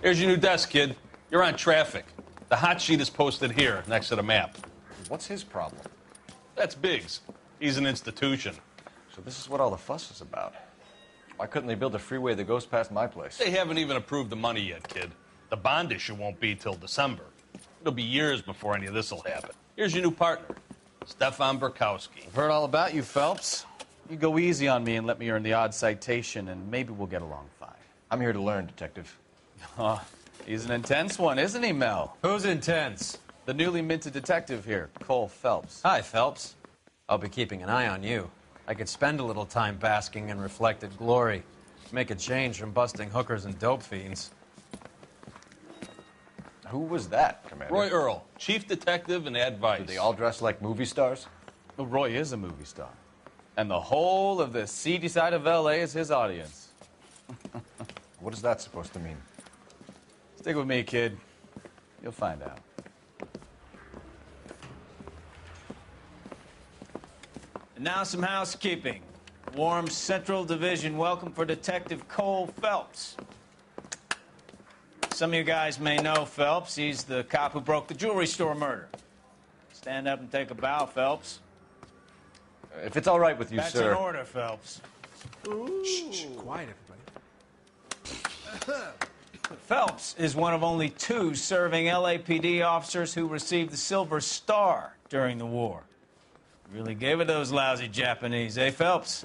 Here's your new desk, kid. You're on traffic. The hot sheet is posted here, next to the map. What's his problem? That's Biggs. He's an institution. So this is what all the fuss is about. Why couldn't they build a freeway that goes past my place? They haven't even approved the money yet, kid. The bond issue won't be till December. It'll be years before any of this will happen. Here's your new partner, Stefan Burkowski. I've heard all about you, Phelps. You go easy on me and let me earn the odd citation, and maybe we'll get along fine. I'm here to learn, Detective. Oh, he's an intense one, isn't he, Mel? Who's intense? The newly minted detective here, Cole Phelps. Hi, Phelps. I'll be keeping an eye on you. I could spend a little time basking in reflected glory. Make a change from busting hookers and dope fiends. Who was that, Commander? Roy Earl, chief detective and advice. Do they all dress like movie stars? Well, Roy is a movie star. And the whole of the seedy side of L.A. is his audience. What is that supposed to mean? Stick with me, kid. You'll find out. And now some housekeeping. Warm Central Division welcome for Detective Cole Phelps. Some of you guys may know Phelps. He's the cop who broke the jewelry store murder. Stand up and take a bow, Phelps. If it's all right with you, That's sir. in order, Phelps. Shh, quiet, everybody. Phelps is one of only 2 serving LAPD officers who received the Silver Star during the war. Really gave it those lousy Japanese, eh, Phelps?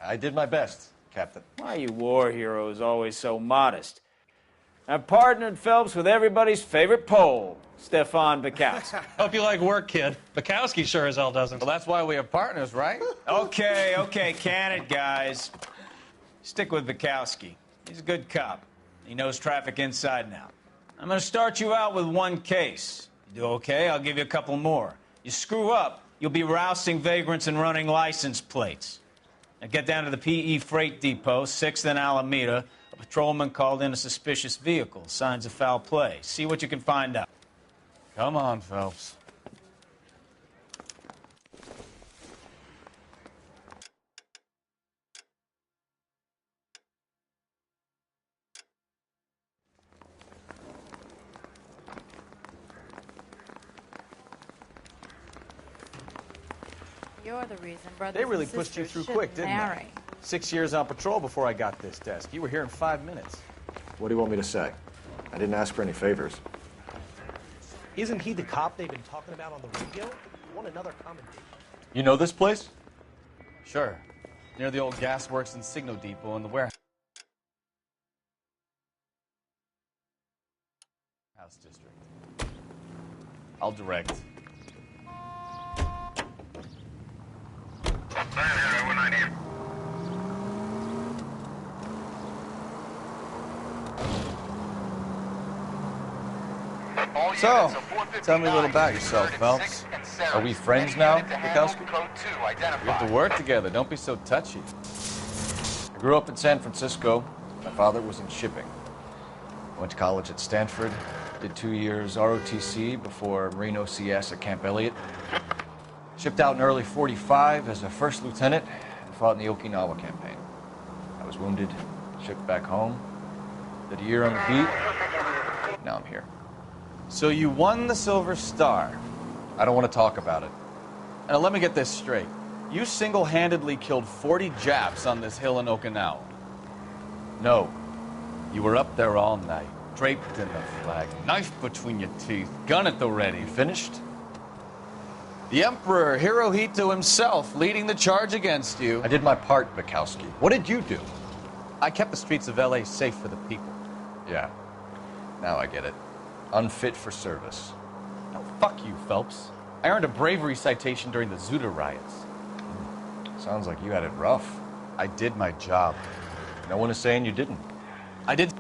I did my best, Captain. Why are you war heroes always so modest? I've partnered Phelps with everybody's favorite Pole, Stefan Burkowski. Hope you like work, kid. Bukowski sure as hell doesn't. Well, that's why we have partners, right? Okay, can it, guys? Stick with Burkowski. He's a good cop. He knows traffic inside and out. I'm going to start you out with 1 case. You do okay, I'll give you a couple more. You screw up, you'll be rousting vagrants and running license plates. Now get down to the PE Freight Depot, 6th and Alameda. A patrolman called in a suspicious vehicle. Signs of foul play. See what you can find out. Come on, Phelps. You're the reason brothers They really and pushed you sisters through quick, shouldn't didn't marry. they? 6 years on patrol before I got this desk. You were here in 5 minutes. What do you want me to say? I didn't ask for any favors. Isn't he the cop they've been talking about on the radio? Want another commendation? You know this place? Sure. Near the old gasworks and Signal Depot in the warehouse district. I'll direct. So, tell me a little about yourself, Phelps. Are we friends now, Bukowski? We have to work together. Don't be so touchy. I grew up in San Francisco. My father was in shipping. Went to college at Stanford. Did 2 years ROTC before Marine OCS at Camp Elliott. Shipped out in early '45 as a first lieutenant and fought in the Okinawa campaign. I was wounded, shipped back home. Did a year on the beat. Now I'm here. So you won the Silver Star. I don't want to talk about it. Now let me get this straight. You single-handedly killed 40 Japs on this hill in Okinawa. No. You were up there all night, draped in the flag, knife between your teeth, gun at the ready. You finished? The Emperor Hirohito himself leading the charge against you. I did my part, Bukowski. What did you do? I kept the streets of L.A. safe for the people. Yeah. Now I get it. Unfit for service. Now, fuck you, Phelps. I earned a bravery citation during the Zuda riots. Sounds like you had it rough. I did my job. No one is saying you didn't. I did.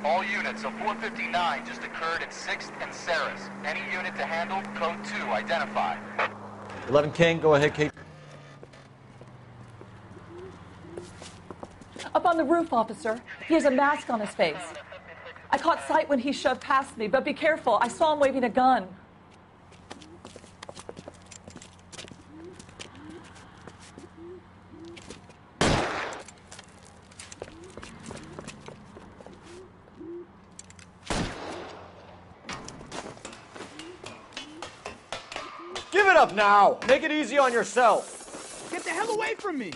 All units, a 459 just occurred at 6th and Saris. Any unit to handle, code 2, identify. 11 King, go ahead, Kate. Up on the roof, officer. He has a mask on his face. I caught sight when he shoved past me, but be careful. I saw him waving a gun. it up now. Make it easy on yourself. Get the hell away from me!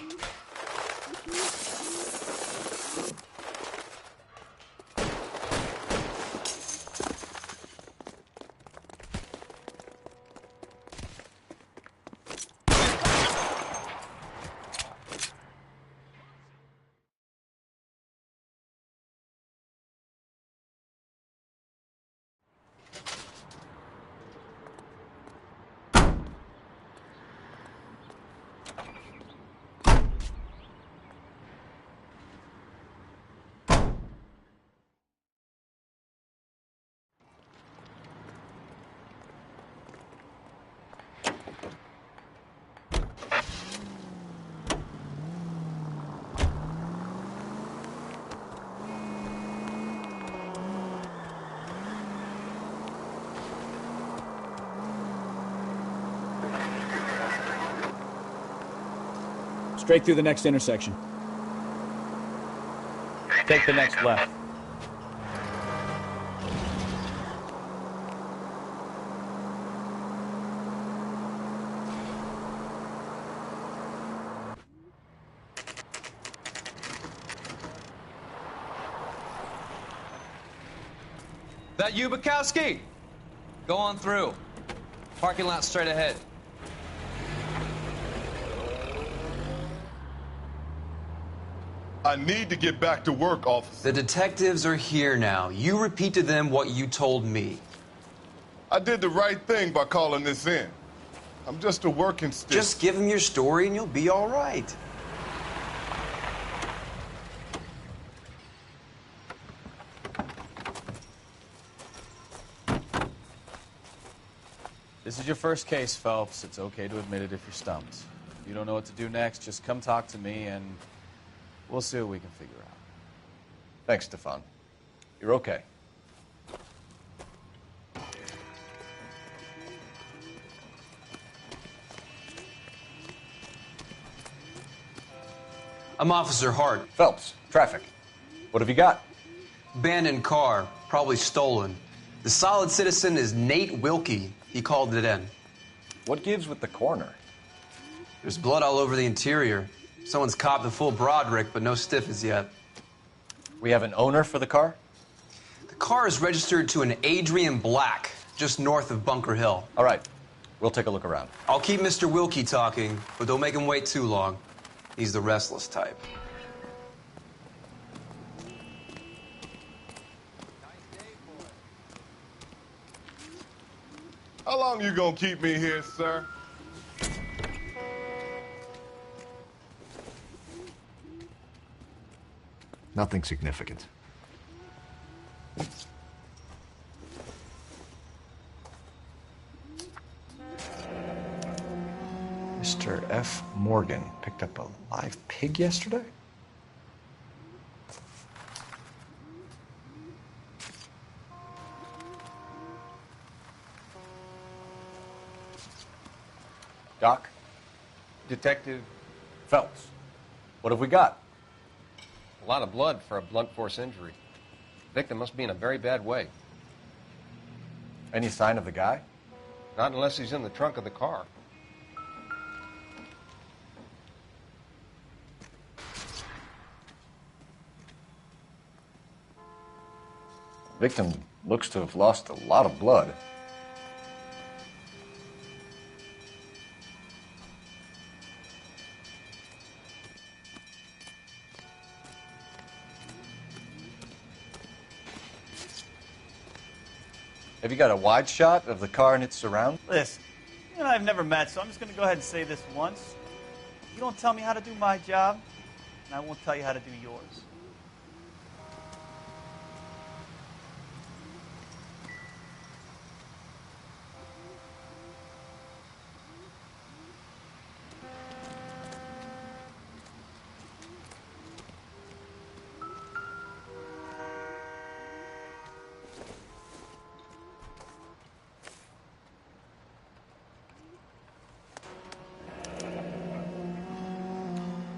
Straight through the next intersection. Take the next left. That you, Bukowski? Go on through. Parking lot straight ahead. I need to get back to work, officer. The detectives are here now. You repeat to them what you told me. I did the right thing by calling this in. I'm just a working stick. Just give them your story and you'll be all right. This is your first case, Phelps. It's okay to admit it if you're stumped. If you don't know what to do next, just come talk to me and we'll see what we can figure out. Thanks, Stefan. You're okay. I'm Officer Hart. Phelps, traffic. What have you got? Abandoned car, probably stolen. The solid citizen is Nate Wilkie. He called it in. What gives with the corner? There's blood all over the interior. Someone's copped the full Broderick, but no stiff as yet. We have an owner for the car? The car is registered to an Adrian Black, just north of Bunker Hill. All right. We'll take a look around. I'll keep Mr. Wilkie talking, but don't make him wait too long. He's the restless type. How long you gonna keep me here, sir? Nothing significant. Mr. F. Morgan picked up a live pig yesterday? Doc? Detective, Phelps. What have we got? a lot of blood for a blunt force injury. Victim must be in a very bad way. Any sign of the guy? Not unless he's in the trunk of the car. Victim looks to have lost a lot of blood. Have you got a wide shot of the car and its surrounds? Listen, you and I have never met, so I'm just going to go ahead and say this once. You don't tell me how to do my job, and I won't tell you how to do yours.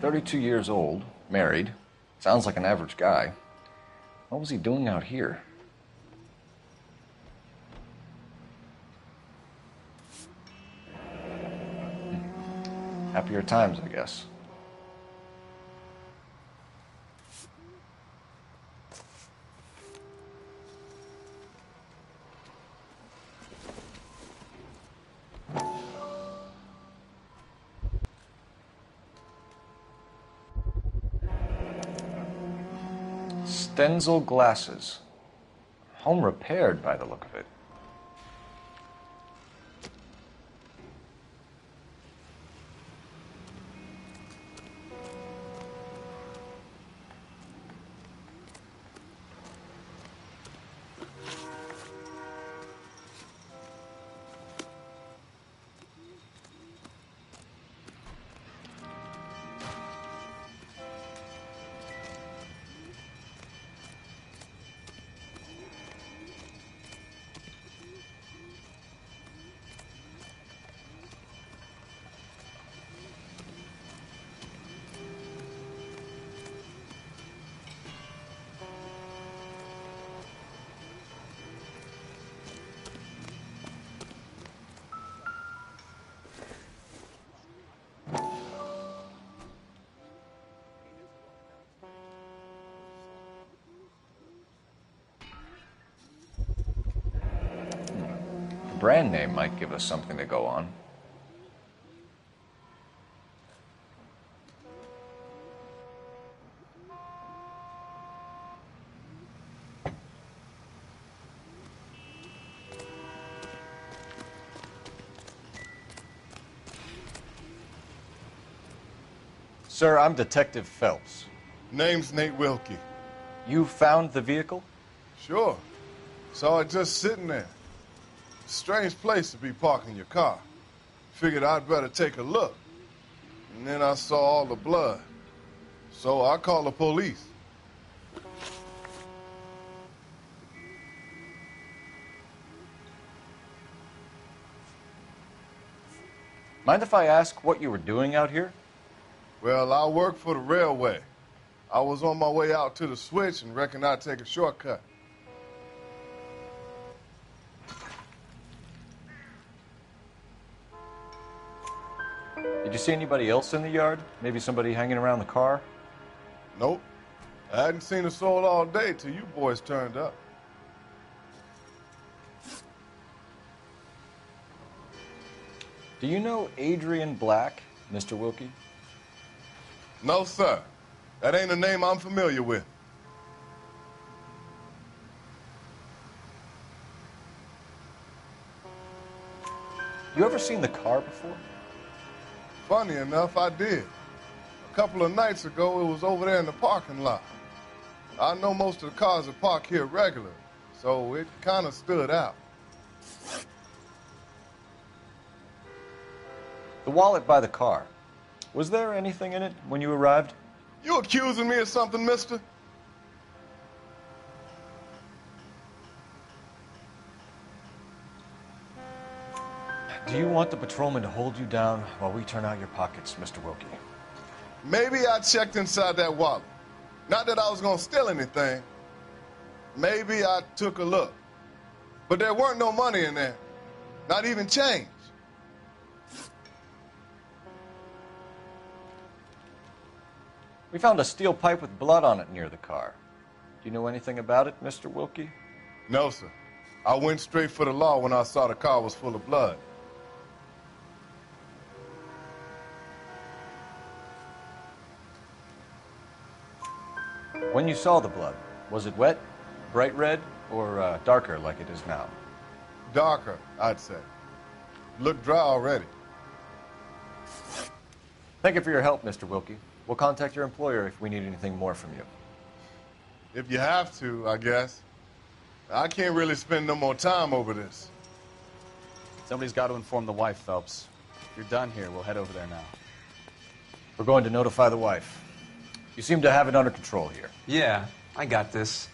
"32 years old, married, sounds like an average guy. What was he doing out here?" Happier times, I guess. Stenzel glasses. Home repaired by the look of it. The brand name might give us something to go on. Sir, I'm Detective Phelps. Name's Nate Wilkie. You found the vehicle? Sure. Saw it just sitting there. Strange place to be parking your car. Figured I'd better take a look. And then I saw all the blood. So I called the police. Mind if I ask what you were doing out here? Well, I work for the railway. I was on my way out to the switch and reckoned I'd take a shortcut. Did you see anybody else in the yard? Maybe somebody hanging around the car? Nope. I hadn't seen a soul all day till you boys turned up. Do you know Adrian Black, Mr. Wilkie? No, sir. That ain't a name I'm familiar with. You ever seen the car before? Funny enough, I did. A couple of nights ago, it was over there in the parking lot. I know most of the cars are parked here regular, so it kind of stood out. The wallet by the car. Was there anything in it when you arrived? You accusing me of something, mister? Do you want the patrolman to hold you down while we turn out your pockets, Mr. Wilkie? Maybe I checked inside that wallet. Not that I was gonna steal anything. Maybe I took a look. But there weren't no money in there. Not even change. We found a steel pipe with blood on it near the car. Do you know anything about it, Mr. Wilkie? No, sir. I went straight for the law when I saw the car was full of blood. When you saw the blood, was it wet, bright red, or darker like it is now? Darker, I'd say. Looked dry already. Thank you for your help, Mr. Wilkie. We'll contact your employer if we need anything more from you. If you have to, I guess. I can't really spend no more time over this. Somebody's got to inform the wife, Phelps. If you're done here, we'll head over there now. We're going to notify the wife. You seem to have it under control here. Yeah, I got this.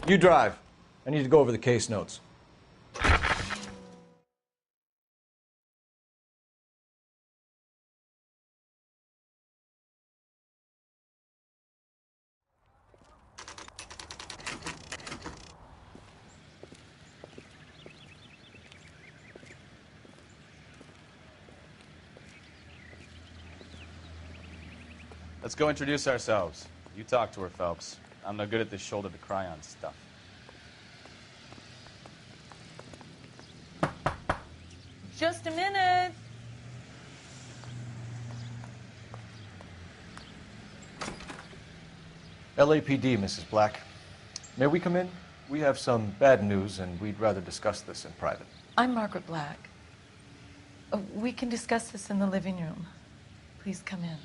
You drive. I need to go over the case notes. Let's go introduce ourselves. You talk to her, Phelps. I'm no good at this shoulder to cry on stuff. Just a minute. LAPD, Mrs. Black. May we come in? We have some bad news, and we'd rather discuss this in private. I'm Margaret Black. We can discuss this in the living room. Please come in.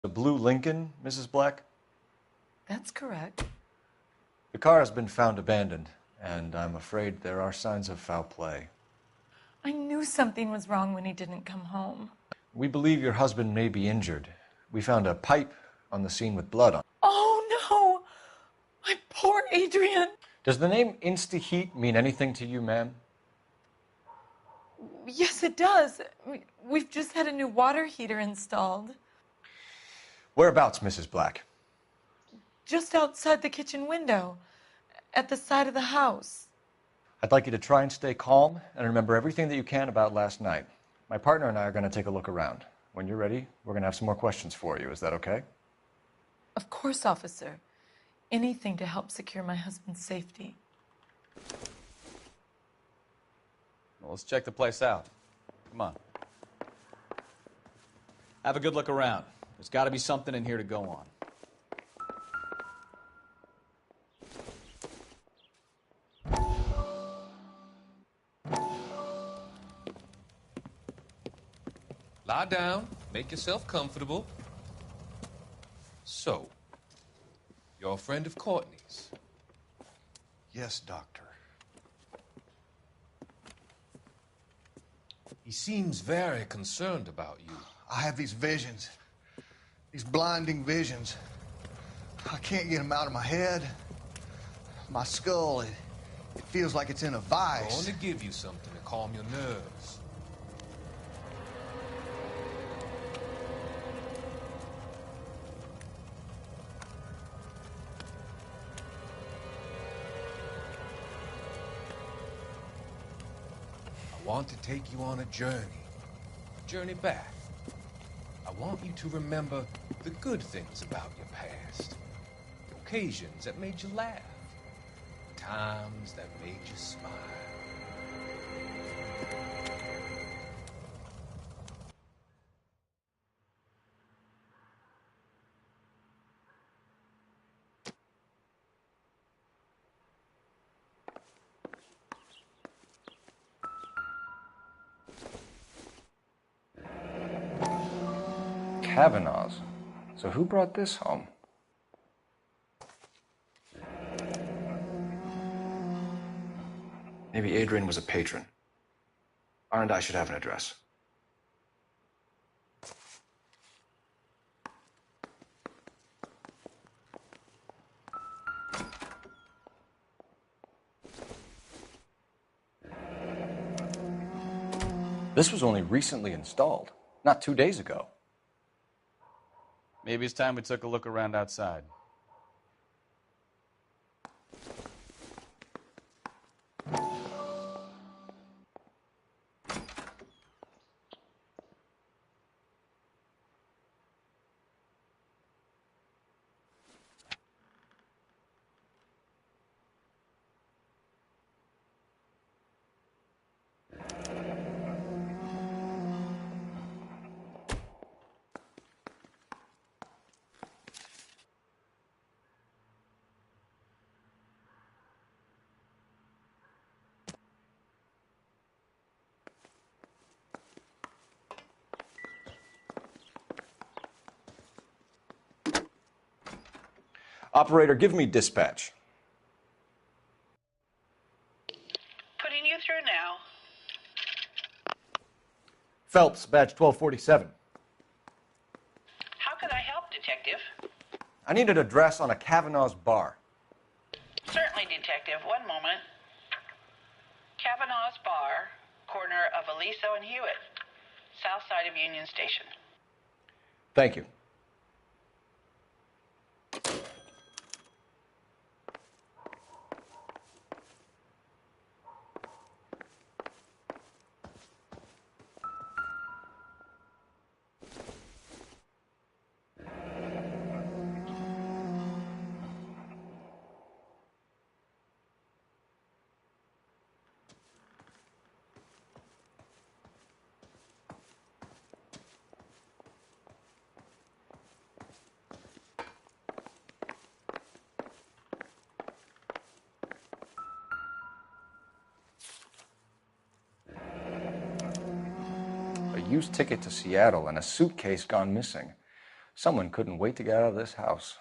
The blue Lincoln, Mrs. Black? That's correct. The car has been found abandoned, and I'm afraid there are signs of foul play. I knew something was wrong when he didn't come home. We believe your husband may be injured. We found a pipe on the scene with blood on it. Oh, no! My poor Adrian! Does the name Insta-Heat mean anything to you, ma'am? Yes, it does. We've just had a new water heater installed. Whereabouts, Mrs. Black? Just outside the kitchen window, at the side of the house. I'd like you to try and stay calm and remember everything that you can about last night. My partner and I are going to take a look around. When you're ready, we're going to have some more questions for you. Is that okay? Of course, officer. Anything to help secure my husband's safety. Well, let's check the place out. Come on. Have a good look around. There's got to be something in here to go on. Lie down, make yourself comfortable. So, you're a friend of Courtney's? Yes, Doctor. He seems very concerned about you. I have these visions. These blinding visions. I can't get them out of my head. My skull, it feels like it's in a vice. I want to give you something to calm your nerves. I want to take you on a journey back. I want you to remember the good things about your past, the occasions that made you laugh, the times that made you smile. Kavanaugh's. So who brought this home? Maybe Adrian was a patron. R&I should have an address. This was only recently installed, not 2 days ago. Maybe it's time we took a look around outside. Operator, give me dispatch. Putting you through now. Phelps, badge 1247. How can I help, Detective? I need an address on a Kavanaugh's bar. Certainly, Detective. One moment. Kavanaugh's Bar, corner of Aliso and Hewitt, south side of Union Station. Thank you. Used ticket to Seattle and a suitcase gone missing. Someone couldn't wait to get out of this house.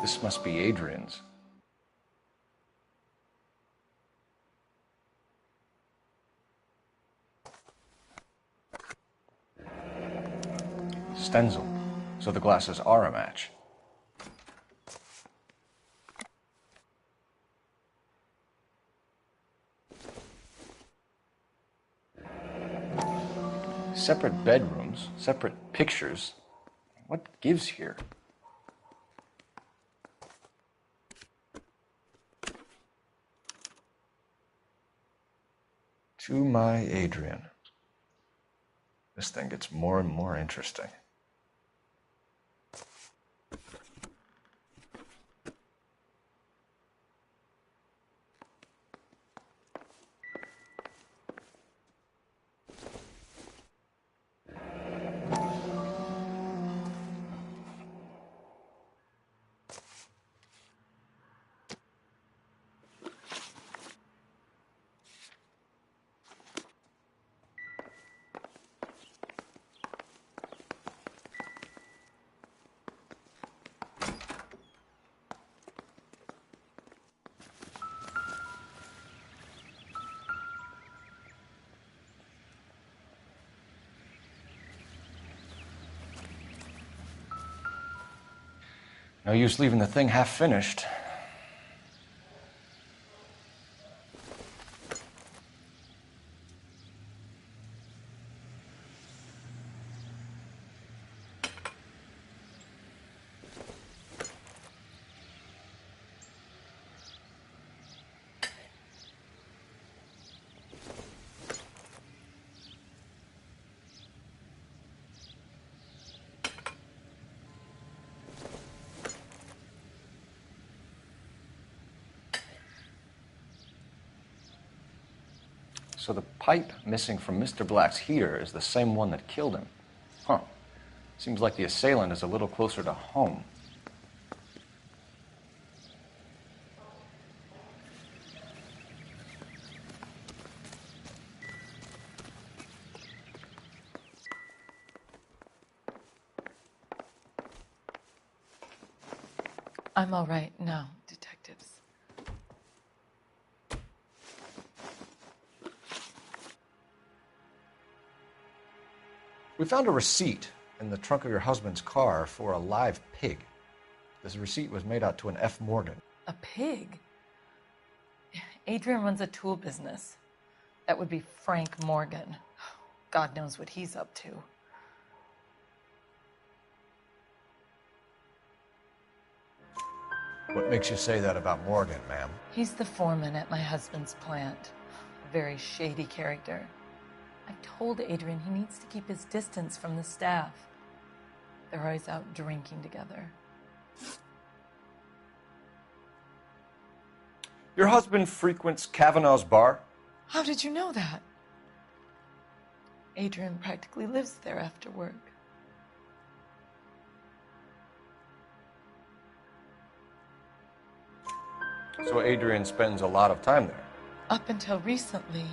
This must be Adrian's. Stenzel. So the glasses are a match. Separate bedrooms, separate pictures. What gives here? To my Adrian. This thing gets more and more interesting. No use leaving the thing half finished. So the pipe missing from Mr. Black's heater is the same one that killed him. Huh. Seems like the assailant is a little closer to home. I'm all right now, detectives. We found a receipt in the trunk of your husband's car for a live pig. This receipt was made out to an F. Morgan. A pig? Adrian runs a tool business. That would be Frank Morgan. God knows what he's up to. What makes you say that about Morgan, ma'am? He's the foreman at my husband's plant. A very shady character. I've told Adrian he needs to keep his distance from the staff. They're always out drinking together. Your husband frequents Kavanaugh's bar? How did you know that? Adrian practically lives there after work. So Adrian spends a lot of time there? Up until recently,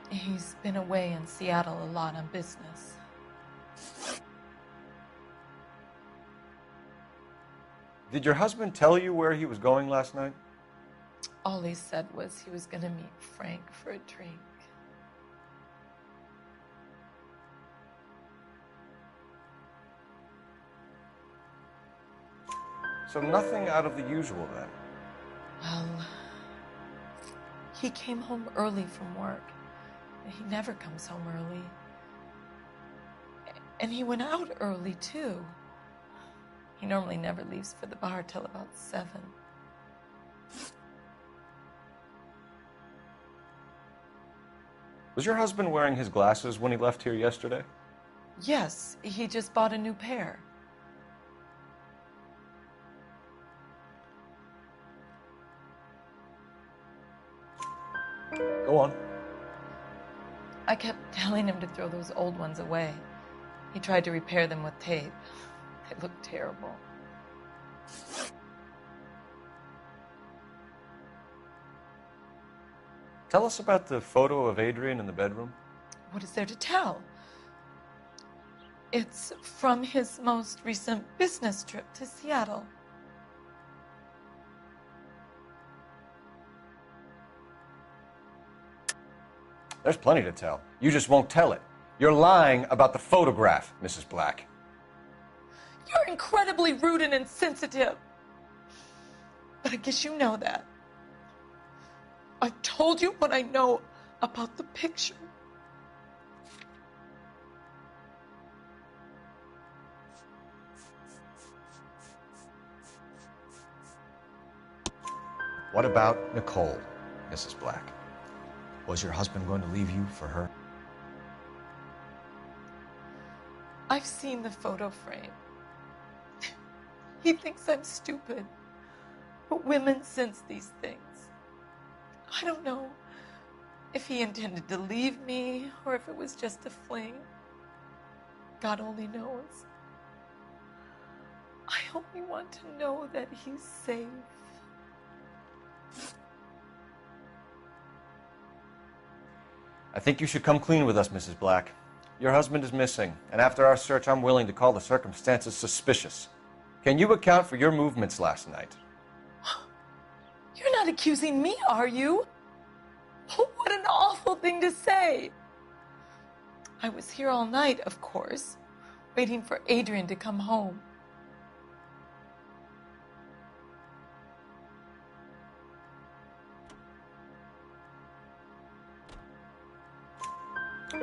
he's been away in Seattle a lot on business. Did your husband tell you where he was going last night? All he said was he was going to meet Frank for a drink. So nothing out of the usual then? Well, he came home early from work. He never comes home early. And he went out early, too. He normally never leaves for the bar till about 7. Was your husband wearing his glasses when he left here yesterday? Yes, he just bought a new pair. Go on. I kept telling him to throw those old ones away. He tried to repair them with tape. They looked terrible. Tell us about the photo of Adrian in the bedroom. What is there to tell? It's from his most recent business trip to Seattle. There's plenty to tell. You just won't tell it. You're lying about the photograph, Mrs. Black. You're incredibly rude and insensitive. But I guess you know that. I've told you what I know about the picture. What about Nicole, Mrs. Black? Was your husband going to leave you for her? I've seen the photo frame. He thinks I'm stupid. But women sense these things. I don't know if he intended to leave me or if it was just a fling. God only knows. I only want to know that he's safe. I think you should come clean with us, Mrs. Black. Your husband is missing, and after our search, I'm willing to call the circumstances suspicious. Can you account for your movements last night? You're not accusing me, are you? Oh, what an awful thing to say. I was here all night, of course, waiting for Adrian to come home.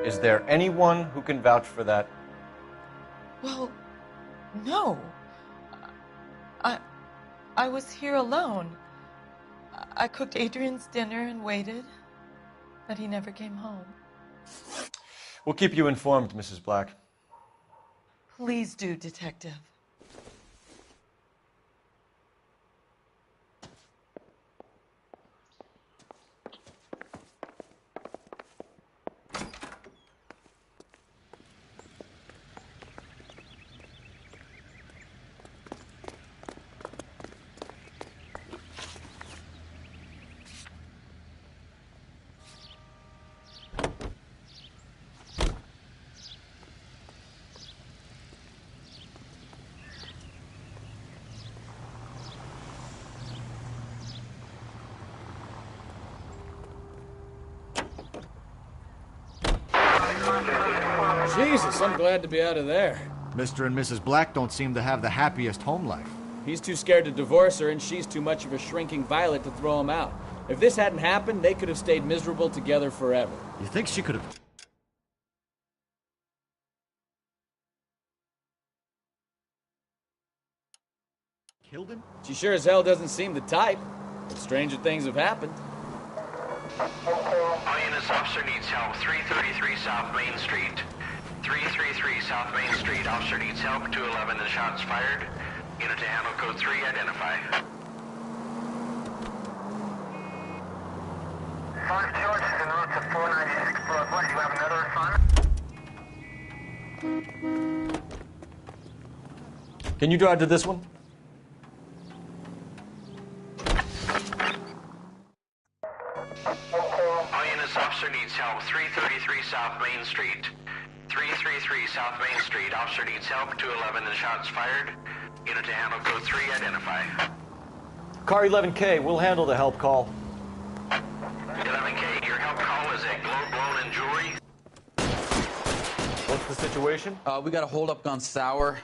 Is there anyone who can vouch for that? Well, no. I was here alone. I cooked Adrian's dinner and waited, but he never came home. We'll keep you informed, Mrs. Black. Please do, Detective. Jesus, I'm glad to be out of there. Mr. and Mrs. Black don't seem to have the happiest home life. He's too scared to divorce her, and she's too much of a shrinking violet to throw him out. If this hadn't happened, they could have stayed miserable together forever. You think she could have... killed him? She sure as hell doesn't seem the type. But stranger things have happened. All units, officer needs help. 333 South Main Street. 333 South Main Street. Officer needs help. 211 and shots fired. Unit to handle code 3, identify. 5 George is en route to 496 Broad. What, do you have another assignment? Can you drive to this one? All units, officer needs help. 333 South Main Street. 333 South Main Street. Officer needs help. 211 and shots fired. Unit to handle code 3, identify. Car 11K, we'll handle the help call. 11K, your help call is a globe loan and jewelry. What's the situation? We got a hold-up gun sour.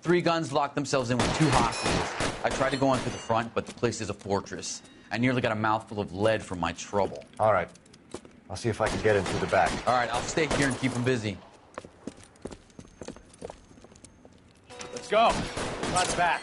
3 guns locked themselves in with 2 hostages. I tried to go on through the front, but the place is a fortress. I nearly got a mouthful of lead from my trouble. All right. I'll see if I can get in through the back. All right, I'll stay here and keep them busy. Let's go. Let's back.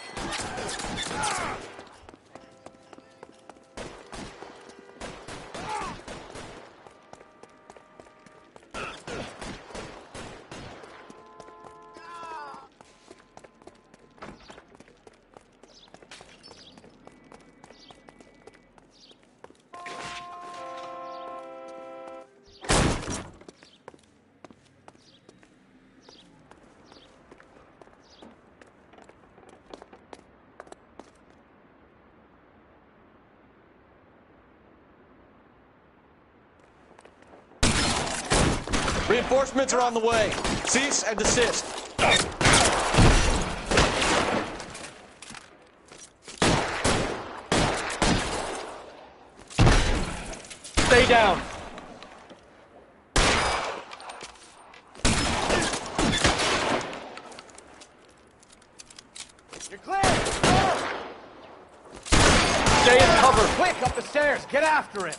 Reinforcements are on the way. Cease and desist. Stay down. You're clear. Stay in cover. Quick, up the stairs. Get after it.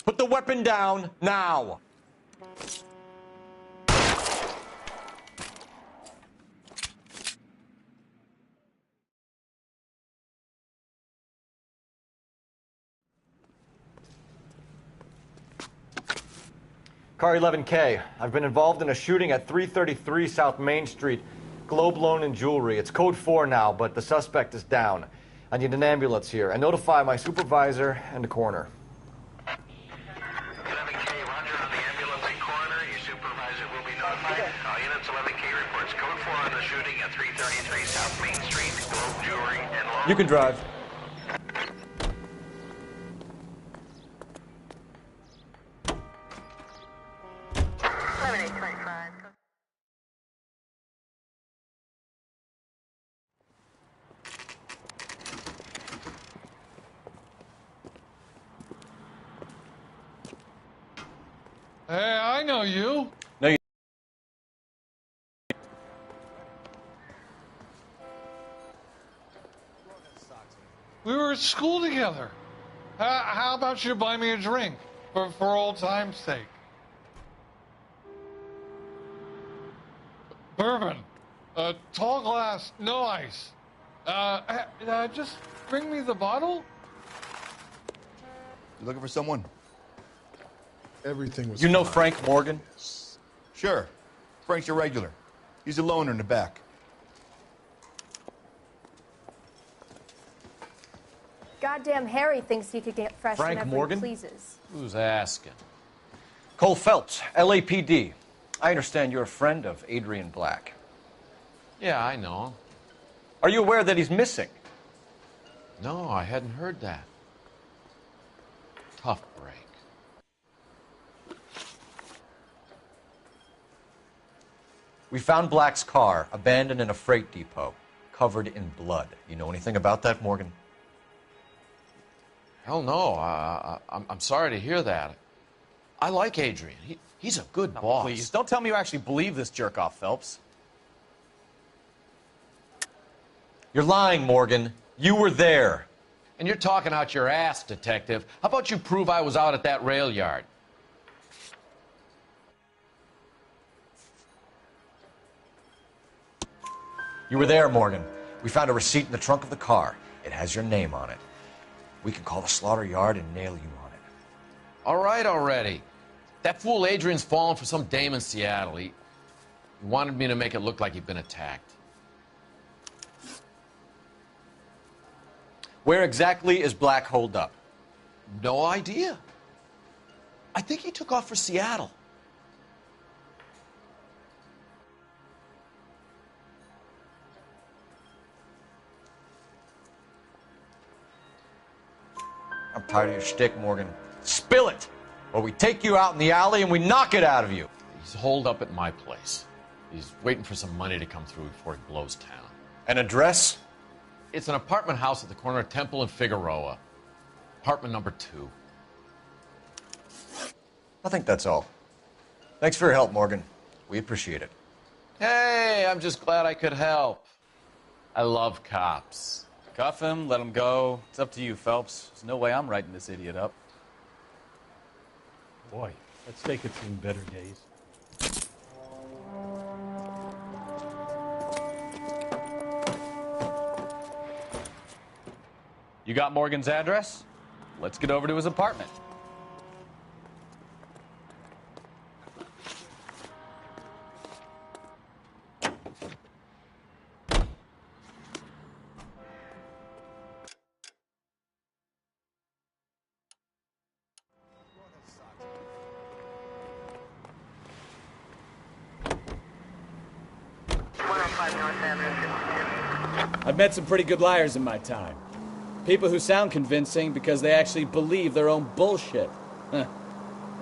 Put the weapon down now. Car 11K, I've been involved in a shooting at 333 South Main Street. Globe Loan and Jewelry. It's code 4 now, but the suspect is down. I need an ambulance here. And notify my supervisor and the coroner. 11K, roger on the ambulance and coroner. Your supervisor will be notified. All units, 11K reports code 4 on the shooting at 333 South Main Street. Globe Jewelry and Loan. You can drive. Hey, I know you. No, you. We were at school together. How about you buy me a drink for old time's sake? Bourbon. Tall glass, no ice. Just bring me the bottle. You looking for someone? Everything was You know fine. Frank Morgan? Sure. Frank's your regular. He's a loner in the back. Goddamn Harry thinks he could get fresh Frank whenever Morgan? he pleases. Who's asking? Cole Phelps, LAPD. I understand you're a friend of Adrian Black. Yeah, I know. Are you aware that he's missing? No, I hadn't heard that. Tough break. We found Black's car abandoned in a freight depot, covered in blood. You know anything about that, Morgan? Hell no. I'm sorry to hear that. I like Adrian. He's a good boss. Please, don't tell me you actually believe this jerk-off, Phelps. You're lying, Morgan. You were there. And you're talking out your ass, detective. How about you prove I was out at that rail yard? You were there, Morgan. We found a receipt in the trunk of the car. It has your name on it. We can call the slaughter yard and nail you on it. All right already. That fool Adrian's fallen for some dame in Seattle. He wanted me to make it look like he'd been attacked. Where exactly is Black holed up? No idea. I think he took off for Seattle. I'm tired of your shtick, Morgan. Spill it! Or we take you out in the alley and we knock it out of you. He's holed up at my place. He's waiting for some money to come through before he blows town. An address? It's an apartment house at the corner of Temple and Figueroa. Apartment number 2. I think that's all. Thanks for your help, Morgan. We appreciate it. Hey, I'm just glad I could help. I love cops. Cuff him, let him go. It's up to you, Phelps. There's no way I'm writing this idiot up. Boy, let's take it through better days. You got Morgan's address? Let's get over to his apartment. I've met some pretty good liars in my time. People who sound convincing because they actually believe their own bullshit. The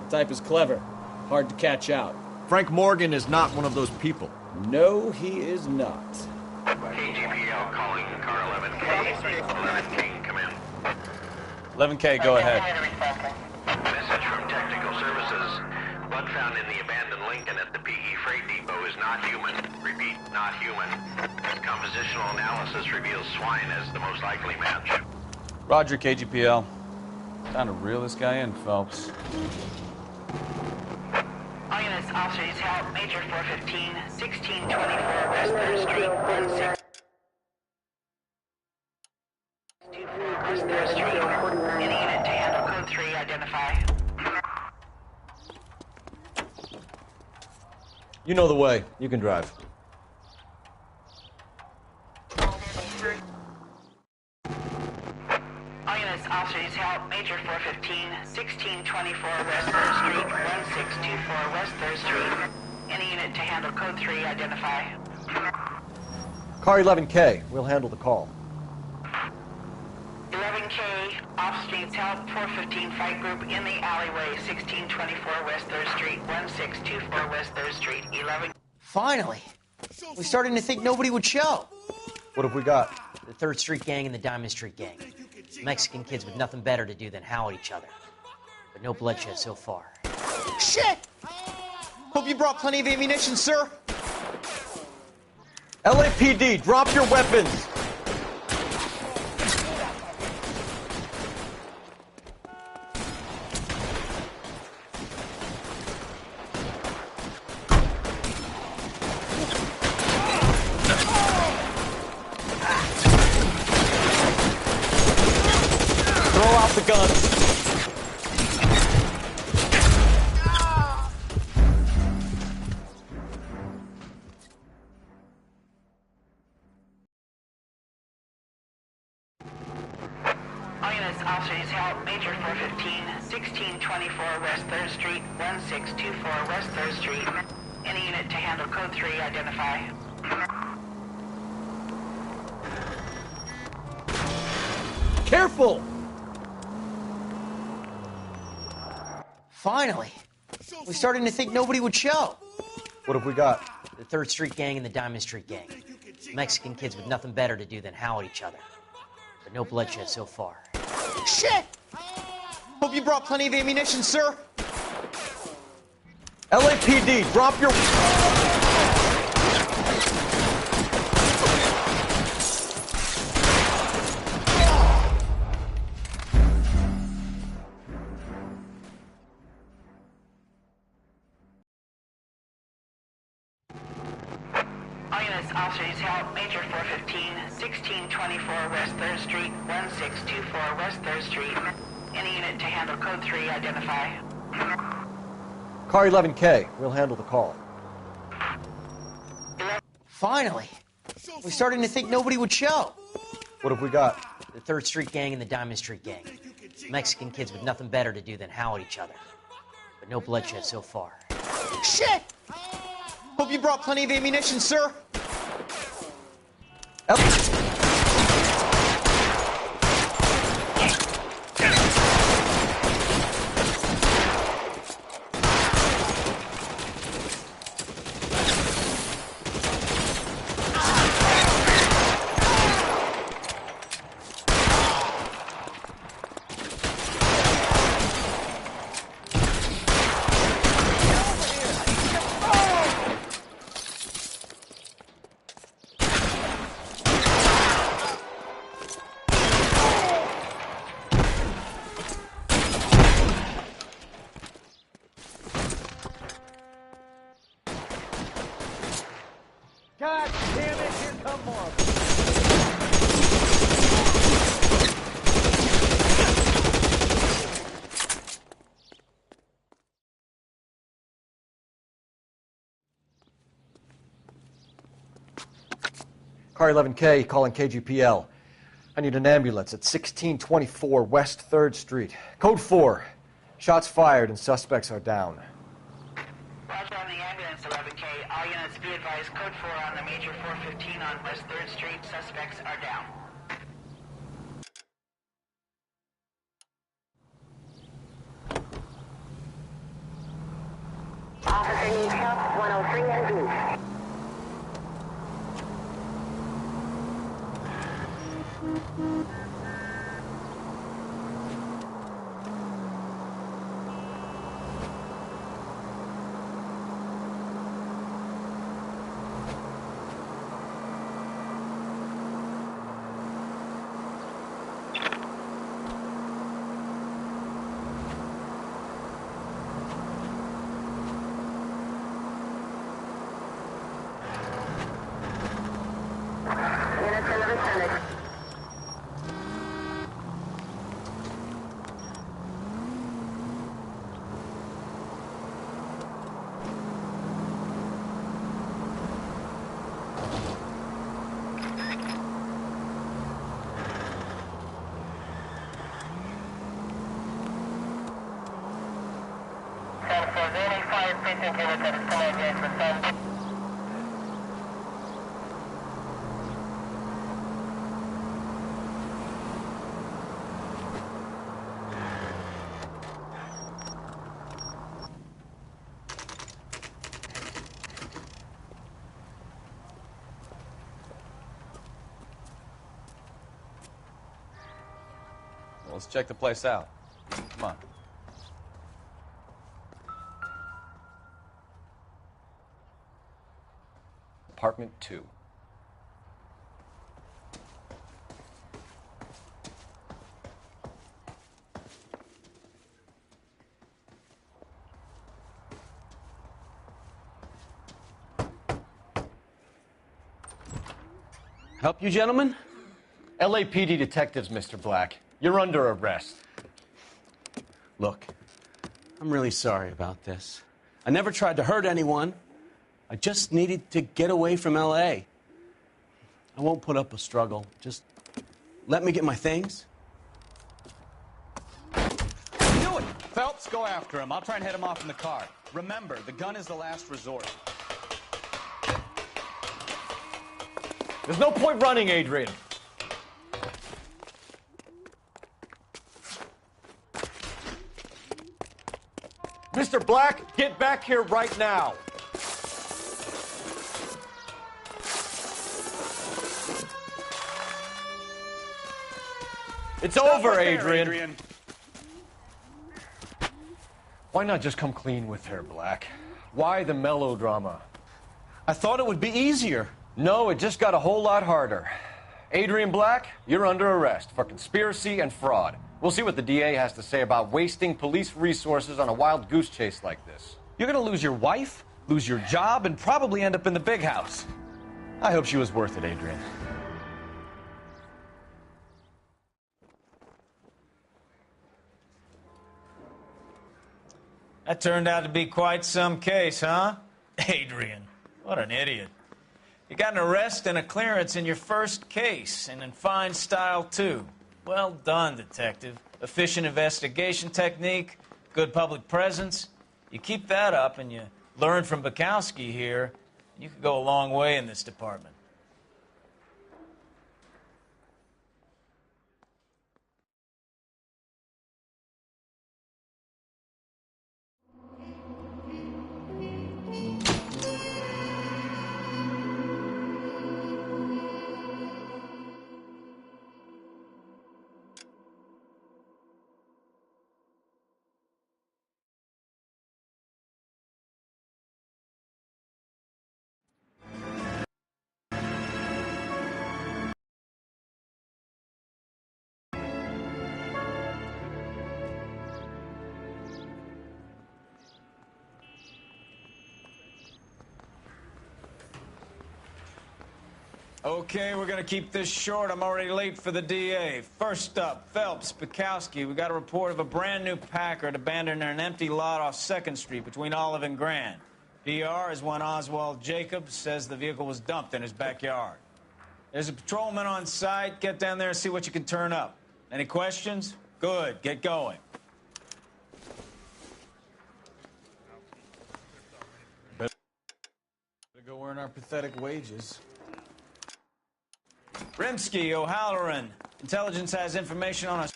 type is clever, hard to catch out. Frank Morgan is not one of those people. No, he is not. KGPL calling car 11K. 11K, come in. 11K, go ahead. Message from Technical Services. Blood found in the abandoned Lincoln at the PE Freight Depot is not human. Repeat, not human. Compositional analysis reveals swine as the most likely match. Roger, KGPL. Time to reel this guy in, Phelps. All units, officers help. Major 415, 1624 West 3rd Street, 1624 West 3rd Street. Any unit to handle code 3, identify. You know the way. You can drive. All units, officers help. Major 415, 1624 West 3rd Street, 1624 West 3rd Street. Any unit to handle code 3, identify. Car 11K. We'll handle the call. 11K, officer needs help. 415 fight group in the alleyway, 1624 West 3rd Street, 1624 West 3rd Street, 11. Finally! We're starting to think nobody would show. What have we got? The 3rd Street Gang and the Diamond Street Gang. Mexican kids with nothing better to do than howl at each other. But no bloodshed so far. Shit! Hope you brought plenty of ammunition, sir. LAPD, drop your weapons! Throw out the guns. All units, officers help. Major 415, 1624 West 3rd Street, 1624 West 3rd Street. Any unit to handle code 3, identify. Careful! Finally! We're starting to think nobody would show. What have we got? The 3rd Street Gang and the Diamond Street Gang. Mexican kids with nothing better to do than howl at each other. But no bloodshed so far. Shit! Hope you brought plenty of ammunition, sir. LAPD, drop your... All units, officers help. Major 415, 1624 West 3rd Street, 1624 West 3rd Street. Any unit to handle code 3, identify. Car 11K. We'll handle the call. Finally! We're starting to think nobody would show. What have we got? The 3rd Street gang and the Diamond Street gang. Mexican kids with nothing better to do than howl at each other. But no bloodshed so far. Shit! Hope you brought plenty of ammunition, sir. God damn it, here come more. Car 11K calling KGPL. I need an ambulance at 1624 West 3rd Street. Code 4. Shots fired and suspects are down. Roger on the ambulance, 11K. All units be advised, code 4 on the major 415 on West 3rd Street. Suspects are down. Officer needs help, 103 NV. Units 11 Senate. Well, let's check the place out. Come on. Apartment 2. Help you, gentlemen? LAPD detectives, Mr. Black. You're under arrest. Look, I'm really sorry about this. I never tried to hurt anyone. I just needed to get away from L.A. I won't put up a struggle. Just let me get my things. Do it! Phelps, go after him. I'll try and head him off in the car. Remember, the gun is the last resort. There's no point running, Adrian. Mr. Black, get back here right now. It's over, Adrian. Why not just come clean with her, Black? Why the melodrama? I thought it would be easier. No, it just got a whole lot harder. Adrian Black, you're under arrest for conspiracy and fraud. We'll see what the DA has to say about wasting police resources on a wild goose chase like this. You're gonna lose your wife, lose your job, and probably end up in the big house. I hope she was worth it, Adrian. That turned out to be quite some case, huh? Adrian, what an idiot. You got an arrest and a clearance in your first case, and in fine style, too. Well done, Detective. Efficient investigation technique, good public presence. You keep that up and you learn from Bukowski here, you could go a long way in this department. Okay, we're gonna keep this short. I'm already late for the DA. First up, Phelps, Bukowski. We got a report of a brand new Packard abandoned in an empty lot off 2nd Street between Olive and Grand. PR is one Oswald Jacobs says the vehicle was dumped in his backyard. There's a patrolman on site. Get down there and see what you can turn up. Any questions? Good, get going. Better go earn our pathetic wages. Rimsky, O'Halloran. Intelligence has information on a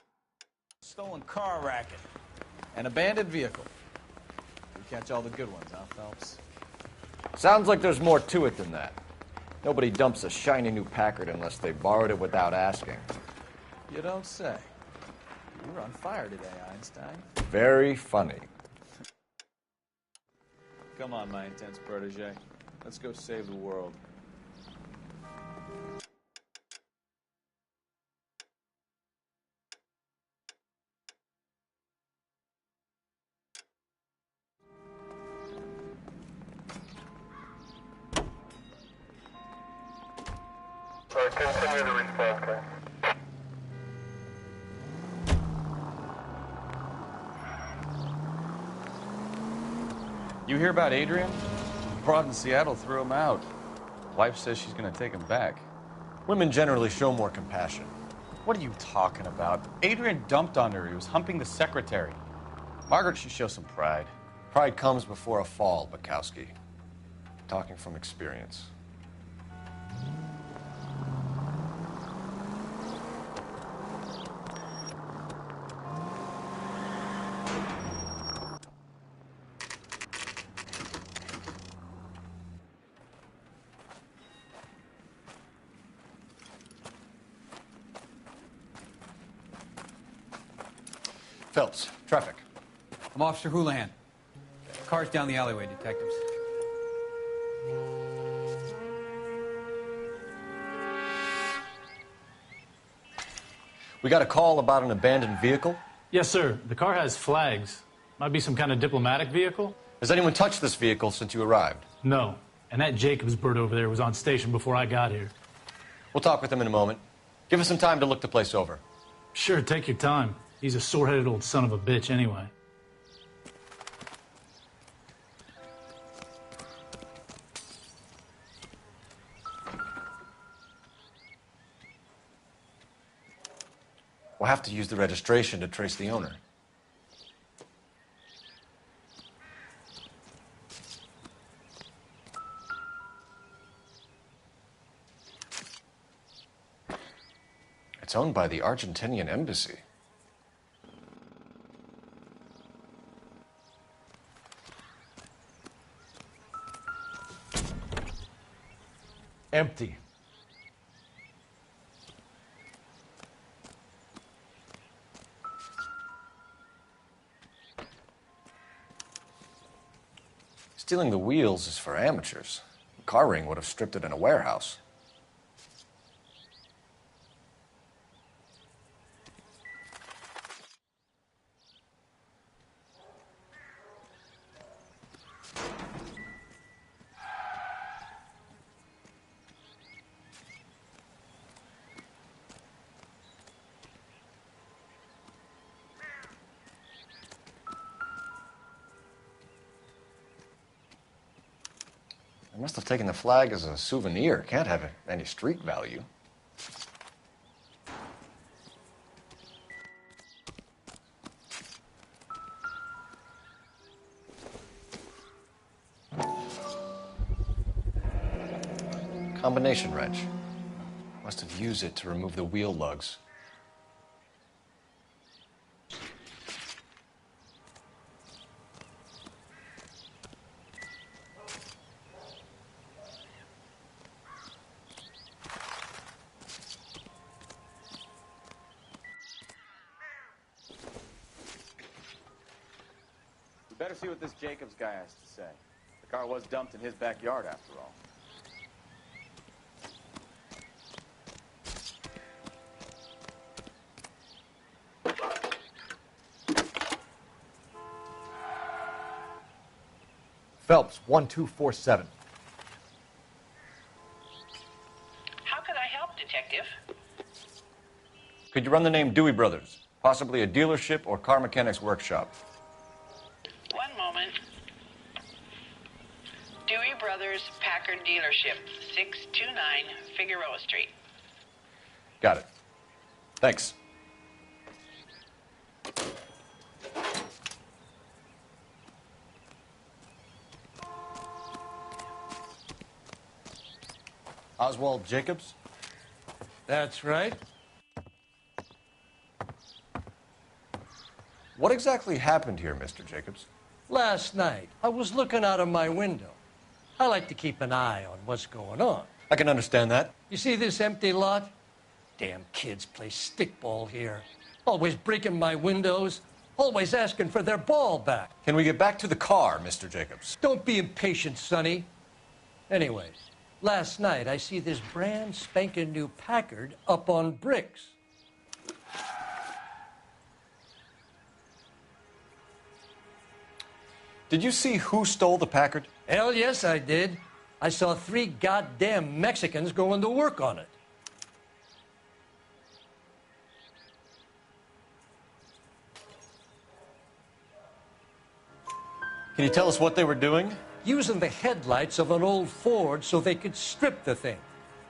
stolen car racket. An abandoned vehicle. We catch all the good ones, huh, Phelps? Sounds like there's more to it than that. Nobody dumps a shiny new Packard unless they borrowed it without asking. You don't say. You were on fire today, Einstein. Very funny. Come on, my intense protege. Let's go save the world. Continue the response, guys. You hear about Adrian? Broad in Seattle threw him out. Wife says she's going to take him back. Women generally show more compassion. What are you talking about? Adrian dumped on her. He was humping the secretary. Margaret should show some pride. Pride comes before a fall, Bukowski. Talking from experience. Phelps, traffic. I'm Officer Houlihan. Car's down the alleyway, detectives. We got a call about an abandoned vehicle? Yes, sir. The car has flags. Might be some kind of diplomatic vehicle. Has anyone touched this vehicle since you arrived? No. And that Jacobs bird over there was on station before I got here. We'll talk with him in a moment. Give us some time to look the place over. Sure, take your time. He's a sore-headed old son of a bitch anyway. We'll have to use the registration to trace the owner. It's owned by the Argentinian embassy. Empty. Stealing the wheels is for amateurs. A car ring would have stripped it in a warehouse. I must have taken the flag as a souvenir. Can't have any street value. Combination wrench. Must have used it to remove the wheel lugs. We better see what this Jacobs guy has to say. The car was dumped in his backyard, after all. Phelps, 1247. How can I help, Detective? Could you run the name Dewey Brothers? Possibly a dealership or car mechanic's workshop. One moment. Dewey Brothers Packard Dealership, 629 Figueroa Street. Got it. Thanks. Oswald Jacobs? That's right. What exactly happened here, Mr. Jacobs? Last night, I was looking out of my window. I like to keep an eye on what's going on. I can understand that. You see this empty lot? Damn kids play stickball here. Always breaking my windows, always asking for their ball back. Can we get back to the car, Mr. Jacobs? Don't be impatient, Sonny. Anyways, last night I see this brand spanking new Packard up on bricks. Did you see who stole the Packard? Hell yes, I did. I saw 3 goddamn Mexicans going to work on it. Can you tell us what they were doing? Using the headlights of an old Ford so they could strip the thing.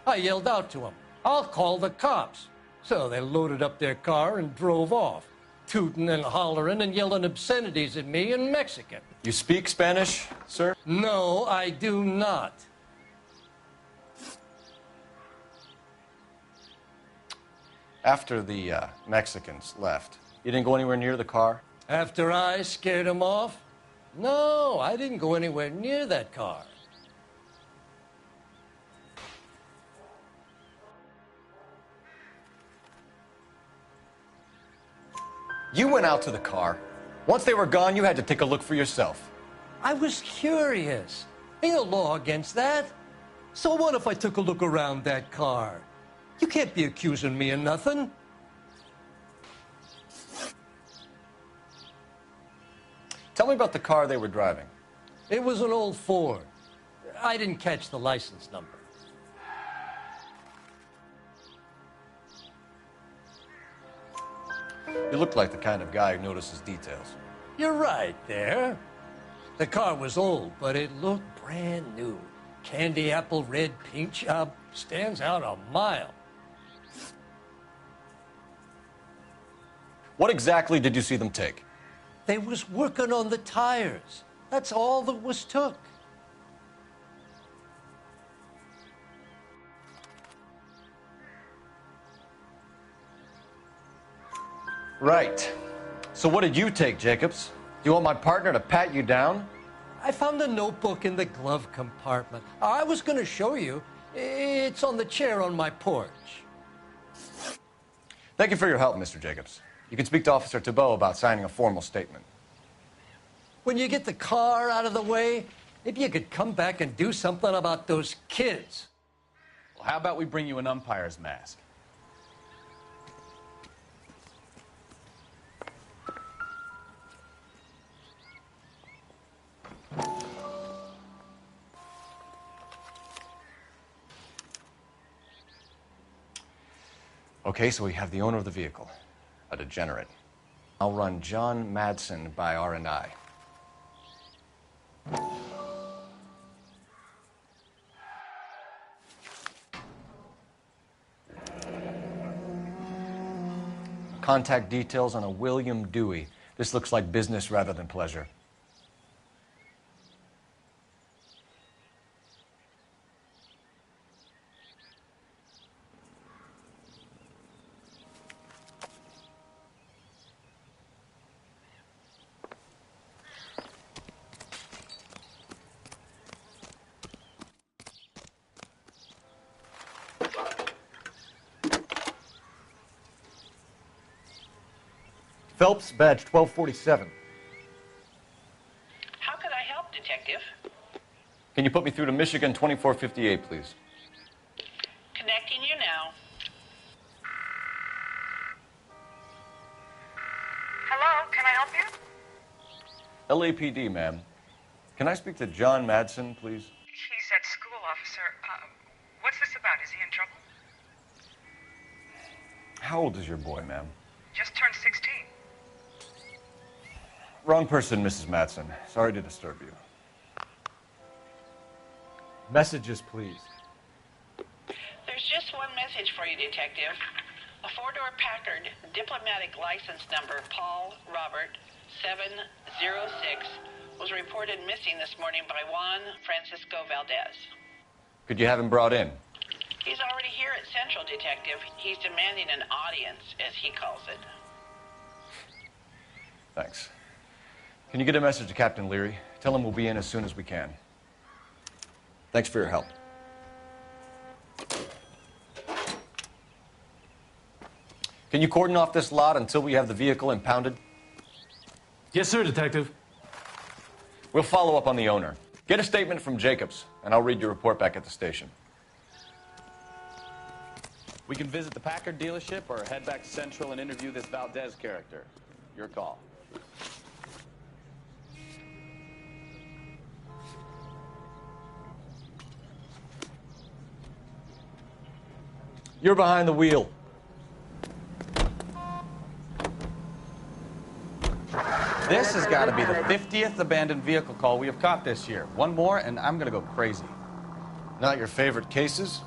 I yelled out to them, "I'll call the cops." So they loaded up their car and drove off, tooting and hollering and yelling obscenities at me in Mexican. You speak Spanish, sir? No, I do not. After the Mexicans left, you didn't go anywhere near the car? After I scared them off? No, I didn't go anywhere near that car. You went out to the car. Once they were gone, you had to take a look for yourself. I was curious. Ain't no law against that. So what if I took a look around that car? You can't be accusing me of nothing. Tell me about the car they were driving. It was an old Ford. I didn't catch the license number. You look like the kind of guy who notices details. You're right there. The car was old, but it looked brand new. Candy apple red paint job stands out a mile. What exactly did you see them take? They was working on the tires. That's all that was took. Right. So what did you take, Jacobs? Do you want my partner to pat you down? I found a notebook in the glove compartment. I was going to show you. It's on the chair on my porch. Thank you for your help, Mr. Jacobs. You can speak to Officer Thibault about signing a formal statement. When you get the car out of the way, maybe you could come back and do something about those kids. Well, how about we bring you an umpire's mask? Okay, so we have the owner of the vehicle, a degenerate. I'll run John Madsen by R&I. Contact details on a William Dewey. This looks like business rather than pleasure. Phelps, badge 1247. How could I help, Detective? Can you put me through to Michigan 2458, please? Connecting you now. Hello, can I help you? LAPD, ma'am. Can I speak to John Madsen, please? He's at school, officer. What's this about? Is he in trouble? How old is your boy, ma'am? Just turned 16. Wrong person, Mrs. Madsen. Sorry to disturb you. Messages, please. There's just one message for you, Detective. A four-door Packard, diplomatic license number Paul Robert 706, was reported missing this morning by Juan Francisco Valdez. Could you have him brought in? He's already here at Central, Detective. He's demanding an audience, as he calls it. Thanks. Can you get a message to Captain Leary? Tell him we'll be in as soon as we can. Thanks for your help. Can you cordon off this lot until we have the vehicle impounded? Yes, sir, Detective. We'll follow up on the owner. Get a statement from Jacobs, and I'll read your report back at the station. We can visit the Packard dealership or head back to Central and interview this Valdez character. Your call. You're behind the wheel. This has got to be the 50th abandoned vehicle call we have caught this year. One more, and I'm going to go crazy. Not your favorite cases?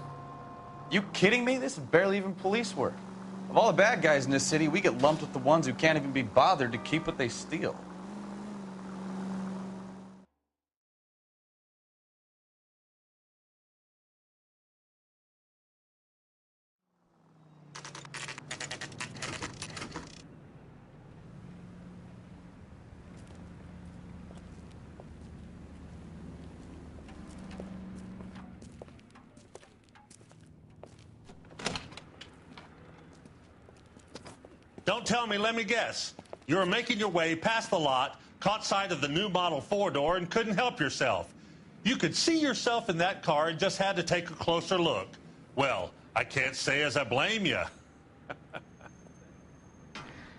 You kidding me? This is barely even police work. Of all the bad guys in this city, we get lumped with the ones who can't even be bothered to keep what they steal. Don't tell me, let me guess. You were making your way past the lot, caught sight of the new model four-door, and couldn't help yourself. You could see yourself in that car and just had to take a closer look. Well, I can't say as I blame you.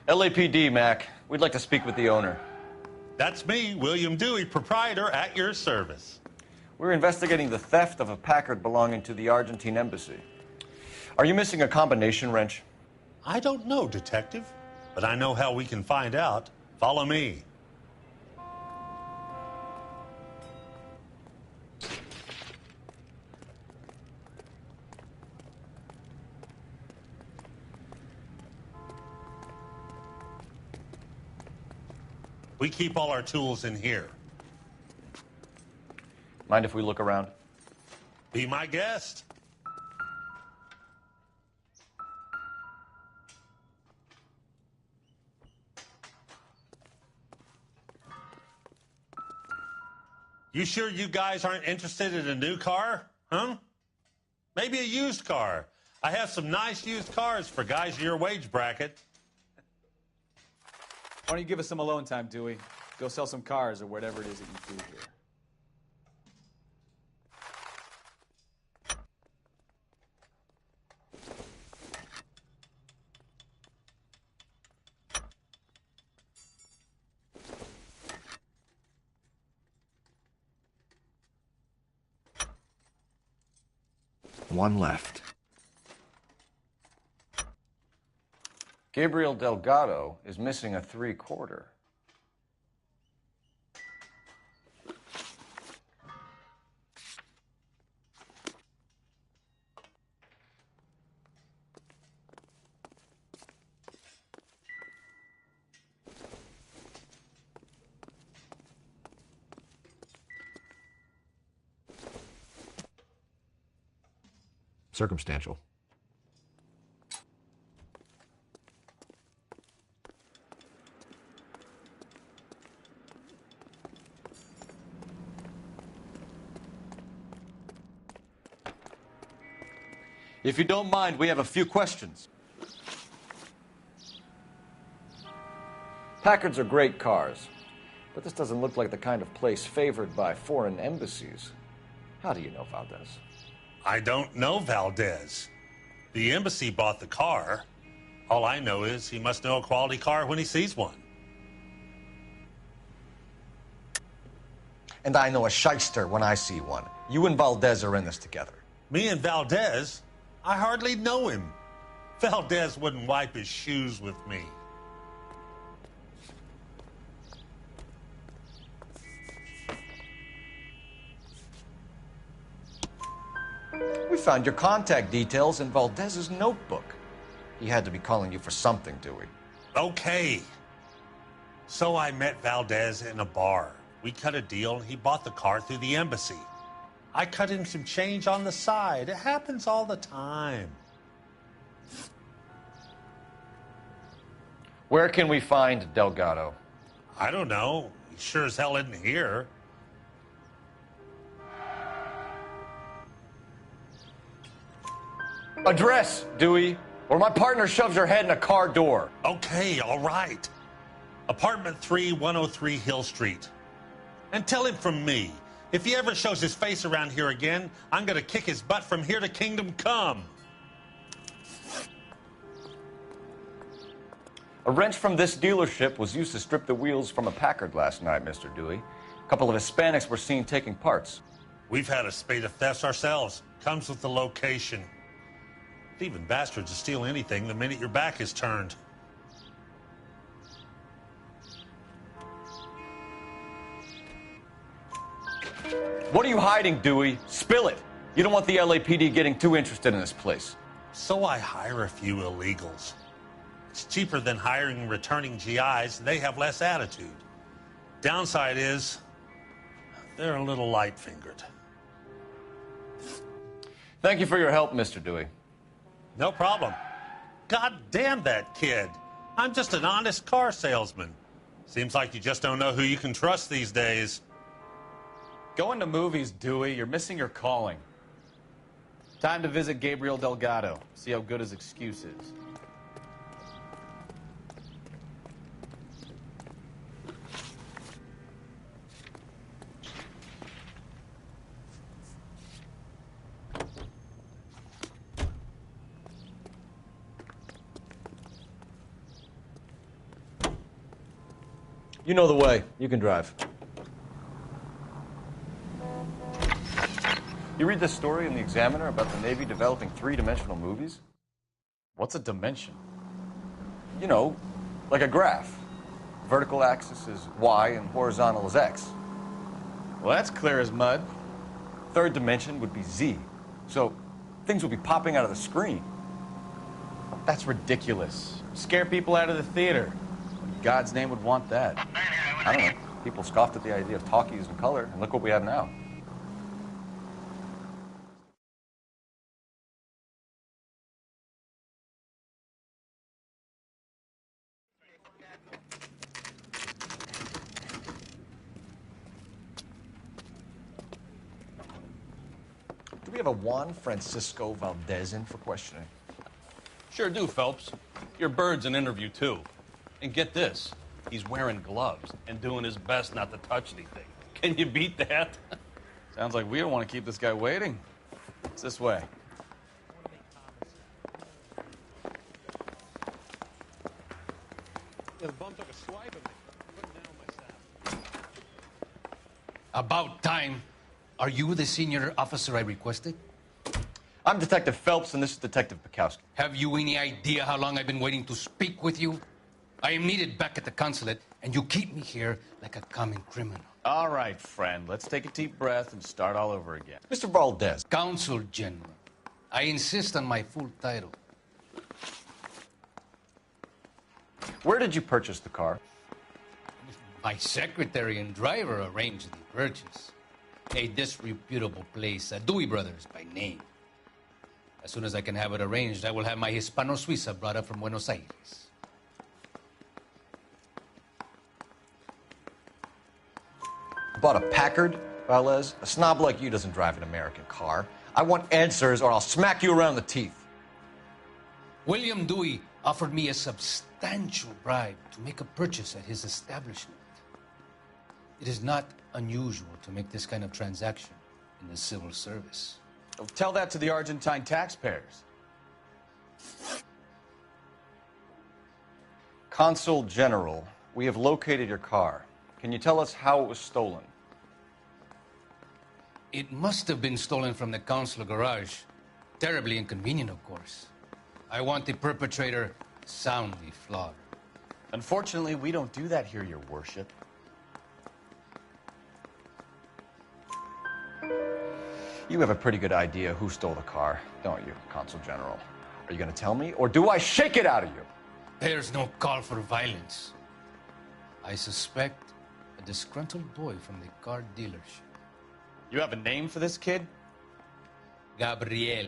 LAPD, Mac. We'd like to speak with the owner. That's me, William Dewey, proprietor, at your service. We're investigating the theft of a Packard belonging to the Argentine embassy. Are you missing a combination wrench? I don't know, Detective, but I know how we can find out. Follow me. We keep all our tools in here. Mind if we look around? Be my guest. You sure you guys aren't interested in a new car? Huh? Maybe a used car. I have some nice used cars for guys in your wage bracket. Why don't you give us some alone time, Dewey? Go sell some cars or whatever it is that you do here. One left. Gabriel Delgado is missing a 3/4. Circumstantial. If you don't mind, we have a few questions. Packards are great cars, but this doesn't look like the kind of place favored by foreign embassies. How do you know Valdez? I don't know Valdez. The embassy bought the car. All I know is he must know a quality car when he sees one. And I know a shyster when I see one. You and Valdez are in this together. Me and Valdez? I hardly know him. Valdez wouldn't wipe his shoes with me. We found your contact details in Valdez's notebook. He had to be calling you for something, Dewey. Okay. So I met Valdez in a bar. We cut a deal, and he bought the car through the embassy. I cut him some change on the side. It happens all the time. Where can we find Delgado? I don't know. He sure as hell isn't here. Address, Dewey, or my partner shoves your head in a car door. Okay, all right. Apartment 3, 103 Hill Street. And tell him from me, if he ever shows his face around here again, I'm going to kick his butt from here to Kingdom Come. A wrench from this dealership was used to strip the wheels from a Packard last night, Mr. Dewey. A couple of Hispanics were seen taking parts. We've had a spate of thefts ourselves. Comes with the location. Thieving bastards will steal anything the minute your back is turned. What are you hiding, Dewey? Spill it. You don't want the LAPD getting too interested in this place. So I hire a few illegals. It's cheaper than hiring returning GIs. They have less attitude. Downside is, they're a little light-fingered. Thank you for your help, Mr. Dewey. No problem. God damn that kid. I'm just an honest car salesman. Seems like you just don't know who you can trust these days. Going to movies, Dewey. You're missing your calling. Time to visit Gabriel Delgado. See how good his excuse is. You know the way. You can drive. You read this story in the Examiner about the Navy developing three-dimensional movies? What's a dimension? You know, like a graph. Vertical axis is Y and horizontal is X. Well, that's clear as mud. Third dimension would be Z. So things would be popping out of the screen. That's ridiculous. Scare people out of the theater. In God's name would want that. I don't know. People scoffed at the idea of talkies in color, and look what we have now. Do we have a Juan Francisco Valdez in for questioning? Sure do, Phelps. Your bird's an interview, too. And get this, he's wearing gloves and doing his best not to touch anything. Can you beat that? Sounds like we don't want to keep this guy waiting. It's this way. Yeah, the bum took a swipe at me. Put down my staff. About time. Are you the senior officer I requested? I'm Detective Phelps, and this is Detective Bukowski. Have you any idea how long I've been waiting to speak with you? I am needed back at the consulate, and you keep me here like a common criminal. All right, friend. Let's take a deep breath and start all over again. Mr. Valdez. Consul General. I insist on my full title. Where did you purchase the car? My secretary and driver arranged the purchase. A disreputable place, Dewey Brothers by name. As soon as I can have it arranged, I will have my Hispano-Suiza brought up from Buenos Aires. Bought a Packard, Valdez? A snob like you doesn't drive an American car. I want answers or I'll smack you around the teeth. William Dewey offered me a substantial bribe to make a purchase at his establishment. It is not unusual to make this kind of transaction in the civil service. Oh, tell that to the Argentine taxpayers. Consul General, we have located your car. Can you tell us how it was stolen? It must have been stolen from the consular garage. Terribly inconvenient, of course. I want the perpetrator soundly flogged. Unfortunately, we don't do that here, Your Worship. You have a pretty good idea who stole the car, don't you, Consul General? Are you going to tell me, or do I shake it out of you? There's no call for violence. I suspect a disgruntled boy from the car dealership. You have a name for this kid? Gabriel,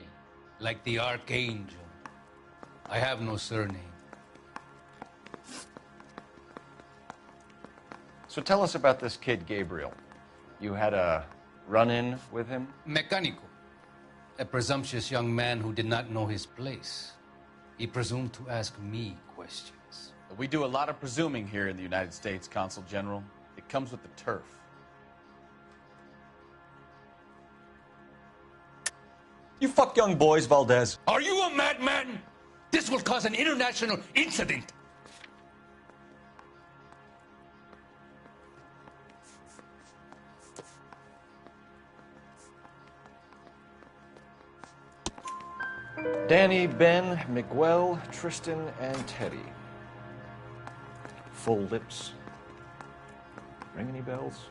like the archangel. I have no surname. So tell us about this kid, Gabriel. You had a run-in with him? Mecánico. A presumptuous young man who did not know his place. He presumed to ask me questions. We do a lot of presuming here in the United States, Consul General. It comes with the turf. You fuck young boys, Valdez. Are you a madman? This will cause an international incident. Danny, Ben, Miguel, Tristan, and Teddy. Full lips. Ring any bells?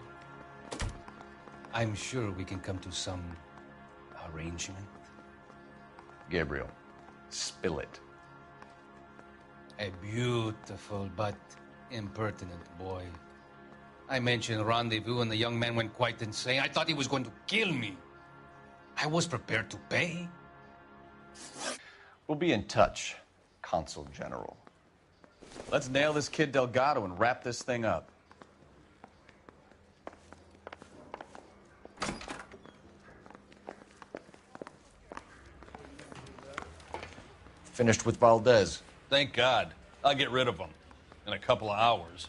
I'm sure we can come to some arrangement. Gabriel, spill it. A beautiful but impertinent boy. I mentioned rendezvous and the young man went quite insane. I thought he was going to kill me. I was prepared to pay. We'll be in touch, Consul General. Let's nail this kid Delgado and wrap this thing up. Finished with Valdez. Thank God. I'll get rid of him in a couple of hours.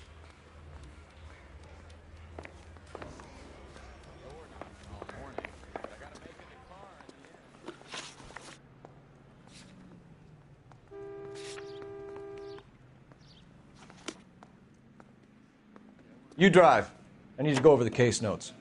You drive. I need to go over the case notes.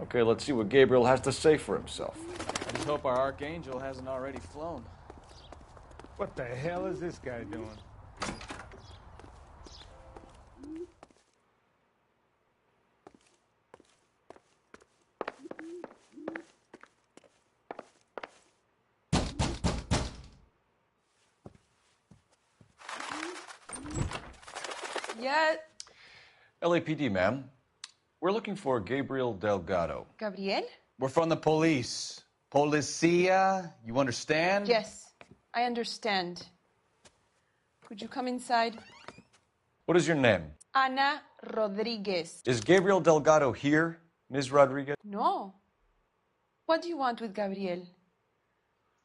Okay, let's see what Gabriel has to say for himself. I just hope our archangel hasn't already flown. What the hell is this guy doing? Yeah, LAPD, ma'am. We're looking for Gabriel Delgado. Gabriel? We're from the police. Policia, you understand? Yes, I understand. Could you come inside? What is your name? Ana Rodriguez. Is Gabriel Delgado here, Ms. Rodriguez? No. What do you want with Gabriel?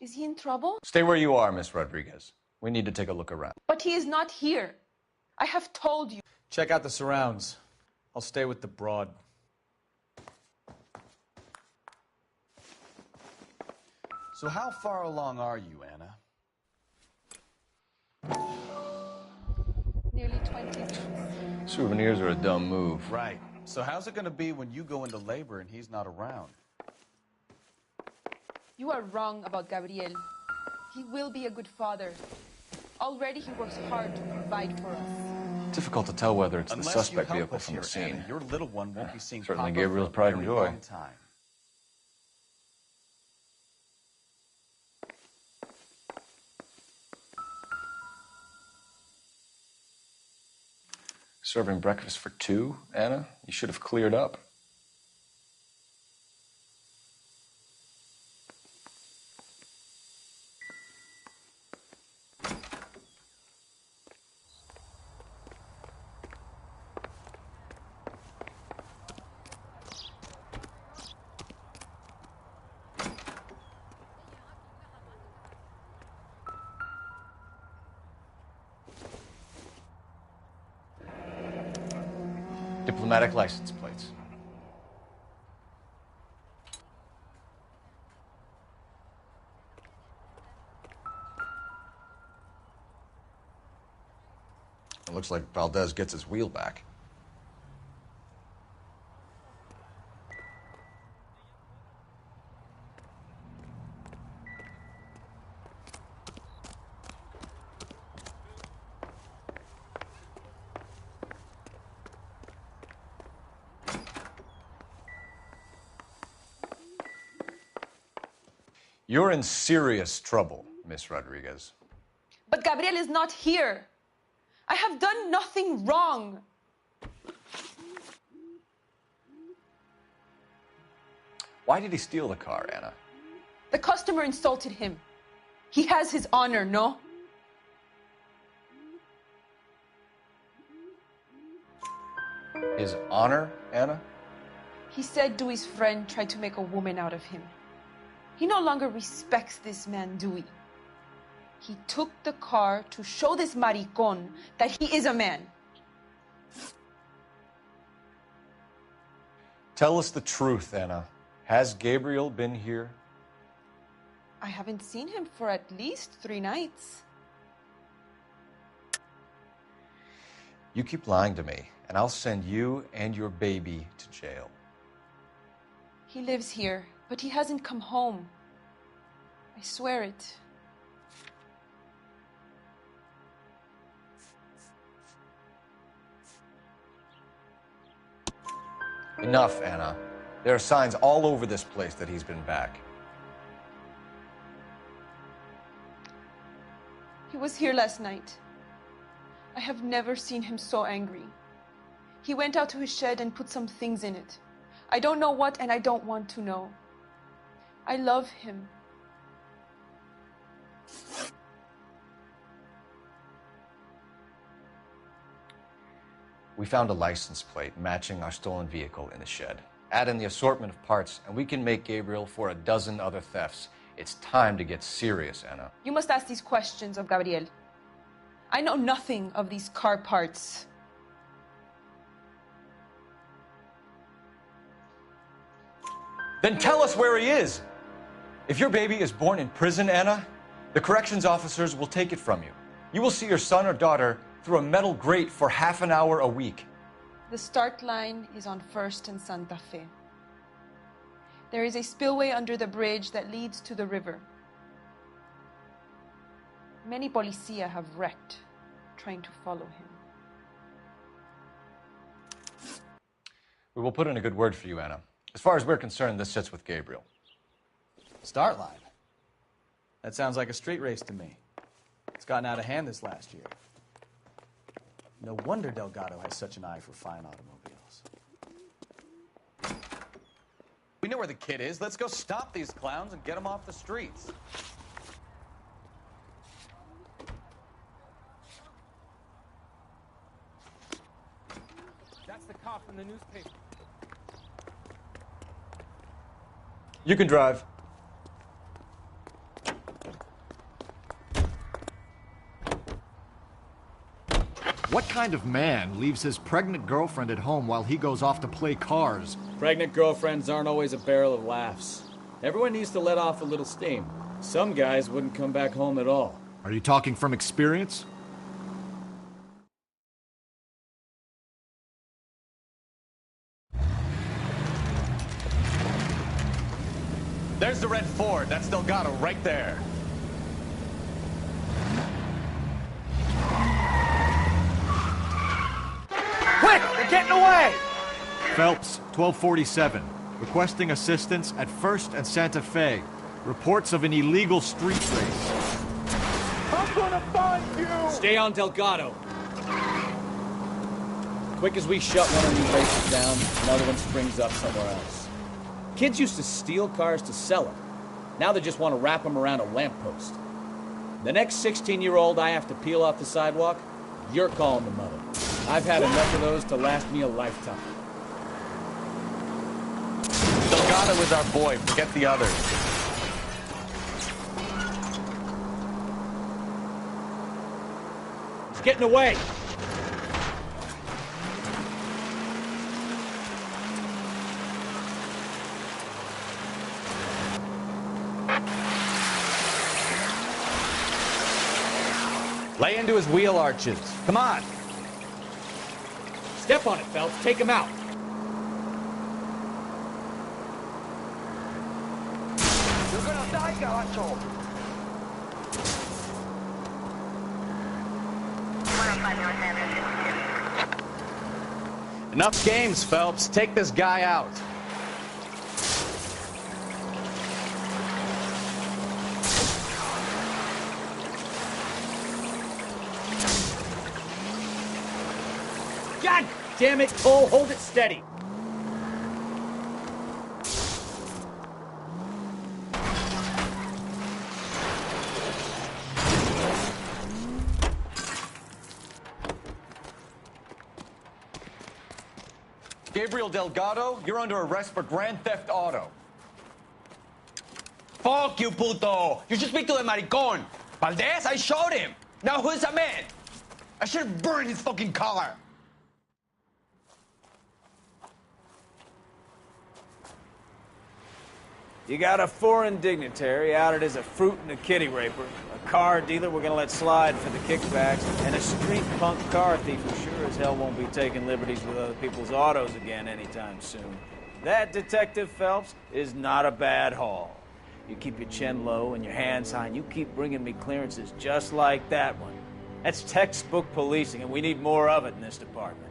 Is he in trouble? Stay where you are, Ms. Rodriguez. We need to take a look around. But he is not here. I have told you. Check out the surrounds. I'll stay with the broad. So how far along are you, Anna? Nearly 20 minutes. Souvenirs are a dumb move. Right. So how's it going to be when you go into labor and he's not around? You are wrong about Gabriel. He will be a good father. Already he works hard to provide for us. Difficult to tell whether it's Unless the suspect you help vehicle us from here, the scene. Anna, your little one won't be seeing Certainly Papa Gabriel's for a pride and very joy. long time. Serving breakfast for two, Anna? You should have cleared up. Diplomatic license plates. It looks like Valdez gets his wheel back. You're in serious trouble, Miss Rodriguez. But Gabriel is not here. I have done nothing wrong. Why did he steal the car, Anna? The customer insulted him. He has his honor, no? His honor, Anna? He said Dewey's friend tried to make a woman out of him. He no longer respects this man, Dewey. He took the car to show this maricón that he is a man. Tell us the truth, Anna. Has Gabriel been here? I haven't seen him for at least 3 nights. You keep lying to me, and I'll send you and your baby to jail. He lives here, but he hasn't come home. I swear it. Enough, Anna. There are signs all over this place that he's been back. He was here last night. I have never seen him so angry. He went out to his shed and put some things in it. I don't know what, and I don't want to know. I love him. We found a license plate matching our stolen vehicle in the shed. Add in the assortment of parts, and we can make Gabriel for a dozen other thefts. It's time to get serious, Anna. You must ask these questions of Gabriel. I know nothing of these car parts. Then tell us where he is. If your baby is born in prison, Anna, the corrections officers will take it from you. You will see your son or daughter through a metal grate for half an hour a week. The start line is on 1st and Santa Fe. There is a spillway under the bridge that leads to the river. Many policia have wrecked trying to follow him. We will put in a good word for you, Anna. As far as we're concerned, this sits with Gabriel. Start line. That sounds like a street race to me. It's gotten out of hand this last year. No wonder Delgado has such an eye for fine automobiles. We know where the kid is. Let's go stop these clowns and get them off the streets. That's the cop from the newspaper. You can drive. What kind of man leaves his pregnant girlfriend at home while he goes off to play cars? Pregnant girlfriends aren't always a barrel of laughs. Everyone needs to let off a little steam. Some guys wouldn't come back home at all. Are you talking from experience? There's the red Ford. That's Delgado right there. Quick! They're getting away! Phelps, 1247. Requesting assistance at 1st and Santa Fe. Reports of an illegal street race. I'm gonna find you! Stay on Delgado. Quick as we shut one of these races down, another one springs up somewhere else. Kids used to steal cars to sell them. Now they just want to wrap them around a lamppost. The next 16-year-old I have to peel off the sidewalk, you're calling the mother. I've had enough of those to last me a lifetime. Delgado is our boy. Forget the others. He's getting away. Lay into his wheel arches. Come on. Step on it, Phelps. Take him out. You're gonna die, Gacho. Enough games, Phelps. Take this guy out. God damn it, Cole. Hold it steady. Gabriel Delgado, you're under arrest for grand theft auto. Fuck you, puto! You should speak to the maricon. Valdez, I showed him. Now who's a man? I should have burned his fucking car. You got a foreign dignitary outed as a fruit and a kitty raper, a car dealer we're gonna let slide for the kickbacks, and a street punk car thief who sure as hell won't be taking liberties with other people's autos again anytime soon. That, Detective Phelps, is not a bad haul. You keep your chin low and your hands high, and you keep bringing me clearances just like that one. That's textbook policing, and we need more of it in this department.